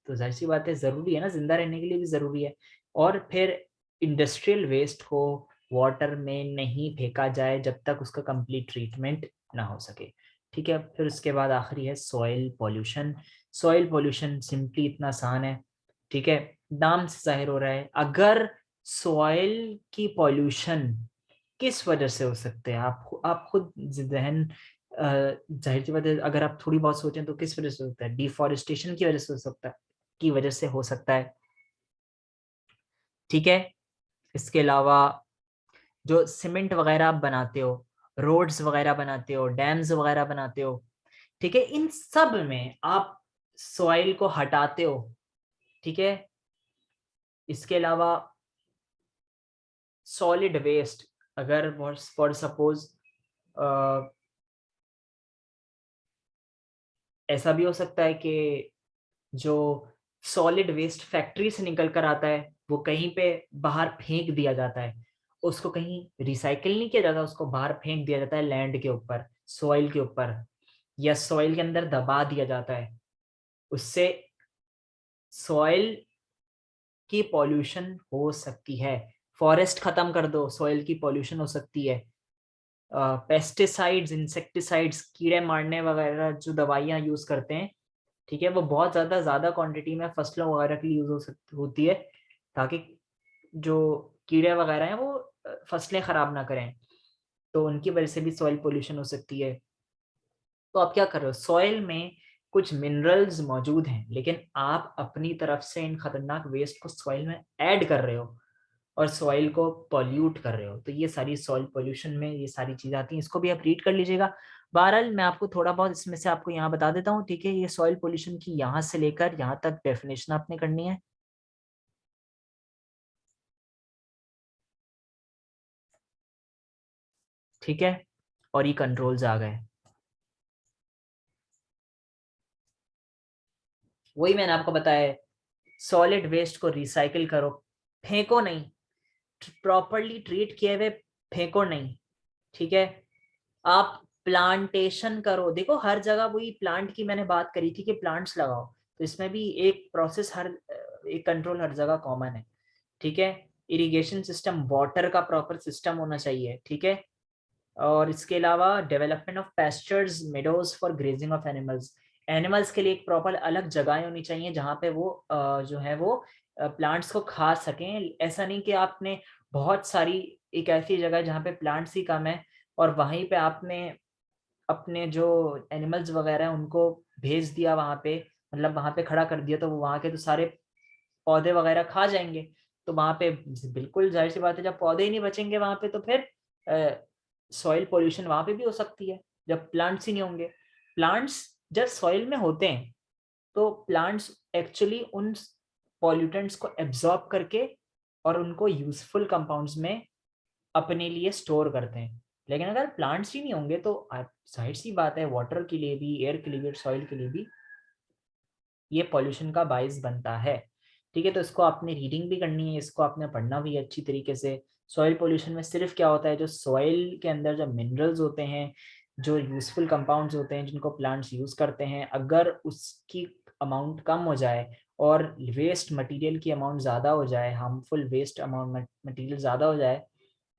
तो जाहिर सी बात है, ज़रूरी है ना, जिंदा रहने के लिए भी ज़रूरी है। और फिर इंडस्ट्रियल वेस्ट को वाटर में नहीं फेंका जाए जब तक उसका कंप्लीट ट्रीटमेंट ना हो सके। ठीक है, फिर उसके बाद आखिरी है soil pollution. Soil pollution simply इतना आसान है, ठीक है, नाम से जाहिर हो रहा है। अगर सॉइल की पॉल्यूशन किस वजह से हो सकते हैं, आप खुद जहन जाहिर सी बात है, अगर आप थोड़ी बहुत सोचें तो किस वजह से हो सकता है? डिफॉरेस्टेशन की वजह से हो सकता है, की वजह से हो सकता है। ठीक है, इसके अलावा जो सीमेंट वगैरह आप बनाते हो, रोड्स वगैरह बनाते हो, डैम्स वगैरह बनाते हो, ठीक है, इन सब में आप सॉइल को हटाते हो। ठीक है, इसके अलावा सॉलिड वेस्ट, अगर फॉर सपोज ऐसा भी हो सकता है कि जो सॉलिड वेस्ट फैक्ट्री से निकल कर आता है वो कहीं पे बाहर फेंक दिया जाता है, उसको कहीं रिसाइकिल नहीं किया जाता, उसको बाहर फेंक दिया जाता है लैंड के ऊपर, सॉइल के ऊपर, या सॉइल के अंदर दबा दिया जाता है। उससे सॉइल की पॉल्यूशन हो सकती है। फॉरेस्ट खत्म कर दो, सॉइल की पॉल्यूशन हो सकती है। पेस्टिसाइड्स, इंसेक्टिसाइड्स, कीड़े मारने वगैरह जो दवाइयाँ यूज करते हैं, ठीक है, वो बहुत ज्यादा क्वांटिटी में फसलों वगैरह के लिए यूज होती है, ताकि जो कीड़े वगैरह हैं वो फसलें खराब ना करें, तो उनकी वजह से भी सॉइल पोल्यूशन हो सकती है। तो आप क्या कर रहे हो, सॉइल में कुछ मिनरल्स मौजूद हैं, लेकिन आप अपनी तरफ से इन खतरनाक वेस्ट को सॉइल में ऐड कर रहे हो और सॉइल को पॉल्यूट कर रहे हो। तो ये सारी सॉइल पोल्यूशन में ये सारी चीजें आती हैं, इसको भी आप रीड कर लीजिएगा। बहरहाल मैं आपको थोड़ा बहुत इसमें से आपको यहाँ बता देता हूँ। ठीक है, ये सॉइल पोल्यूशन की यहाँ से लेकर यहाँ तक डेफिनेशन आपने करनी है। ठीक है, और ये कंट्रोल्स आ गए। वही मैंने आपको बताया है, सॉलिड वेस्ट को रिसाइकिल करो, फेंको नहीं, प्रॉपरली ट्रीट किए हुए फेंको नहीं। ठीक है, आप प्लांटेशन करो। देखो हर जगह वही प्लांट की मैंने बात करी थी कि प्लांट्स लगाओ, तो इसमें भी एक प्रोसेस, हर एक कंट्रोल हर जगह कॉमन है। ठीक है, इरिगेशन सिस्टम, वाटर का प्रॉपर सिस्टम होना चाहिए, ठीक है। और इसके अलावा development of pastures, meadows for grazing of animals, animals के लिए एक प्रॉपर अलग जगह होनी चाहिए जहाँ पे वो जो है वो प्लांट्स को खा सकें। ऐसा नहीं कि आपने बहुत सारी एक ऐसी जगह जहाँ पे प्लांट्स ही कम है और वहीं पे आपने अपने जो एनिमल्स वगैरह हैं उनको भेज दिया वहाँ पे, मतलब वहाँ पे खड़ा कर दिया, तो वो वहाँ के तो सारे पौधे वगैरह खा जाएंगे। तो वहाँ पे बिल्कुल जाहिर सी बात है, जब पौधे ही नहीं बचेंगे वहाँ पे तो फिर सॉइल पोल्यूशन वहाँ पे भी हो सकती है जब प्लांट्स ही नहीं होंगे। प्लांट्स जब सॉइल में होते हैं तो प्लांट्स एक्चुअली उन पॉल्यूटेंट्स को एब्जॉर्ब करके और उनको यूजफुल कंपाउंड्स में अपने लिए स्टोर करते हैं। लेकिन अगर प्लांट्स ही नहीं होंगे तो जाहिर सी बात है वाटर के लिए भी, एयर के लिए भी, सॉइल के लिए भी ये पॉल्यूशन का बाइस बनता है। ठीक है, तो इसको आपने रीडिंग भी करनी है, इसको आपने पढ़ना भी है अच्छी तरीके से। सॉइल पोल्यूशन में सिर्फ क्या होता है, जो सॉइल के अंदर जो मिनरल्स होते हैं, जो यूजफुल कंपाउंड्स होते हैं जिनको प्लांट्स यूज करते हैं, अगर उसकी अमाउंट कम हो जाए और वेस्ट मटेरियल की अमाउंट ज़्यादा हो जाए, हार्मफुल वेस्ट अमाउंट मटेरियल ज़्यादा हो जाए,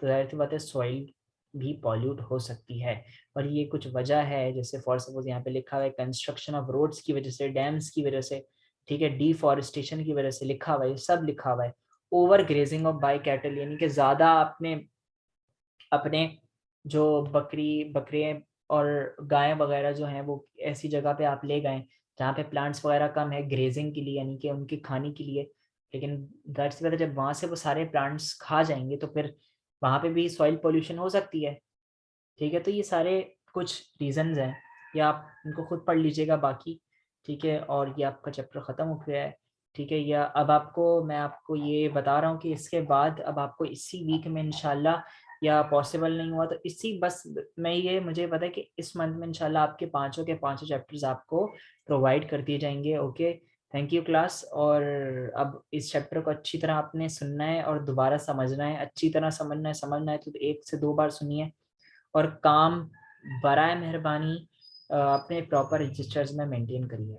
तो जाहिर सी बात है सॉइल भी पॉल्यूट हो सकती है। और ये कुछ वजह है, जैसे फॉर सपोज यहाँ पे लिखा हुआ है कंस्ट्रक्शन ऑफ रोड्स की वजह से, डैम्स की वजह से, ठीक है, डिफॉरेस्टेशन की वजह से, लिखा हुआ है, सब लिखा हुआ है। Over grazing of by cattle, यानी कि ज्यादा आपने अपने जो बकरे और गायें वगैरह जो हैं वो ऐसी जगह पे आप ले गए जहाँ पे प्लांट्स वगैरह कम है ग्रेजिंग के लिए, यानी कि उनकी खाने के लिए। लेकिन जाहिर सी बात है जब वहां से वो सारे प्लांट्स खा जाएंगे तो फिर वहां पे भी सॉइल पोल्यूशन हो सकती है। ठीक है, तो ये सारे कुछ रीजंस हैं, या आप इनको खुद पढ़ लीजिएगा बाकी। ठीक है, और ये आपका चैप्टर ख़त्म हो गया है। ठीक है, या अब आपको मैं आपको ये बता रहा हूँ कि इसके बाद अब आपको इसी वीक में इंशाल्लाह, या पॉसिबल नहीं हुआ तो इसी बस मैं ये मुझे पता है कि इस मंथ में इंशाल्लाह आपके पांचों के पांचों चैप्टर्स आपको प्रोवाइड कर दिए जाएंगे। Okay, thank you class. और अब इस चैप्टर को अच्छी तरह आपने सुनना है और दोबारा समझना है, अच्छी तरह समझना है तो 1 से 2 बार सुनिए। और काम बराए मेहरबानी अपने प्रॉपर रजिस्टर्स में मेंटेन करिए।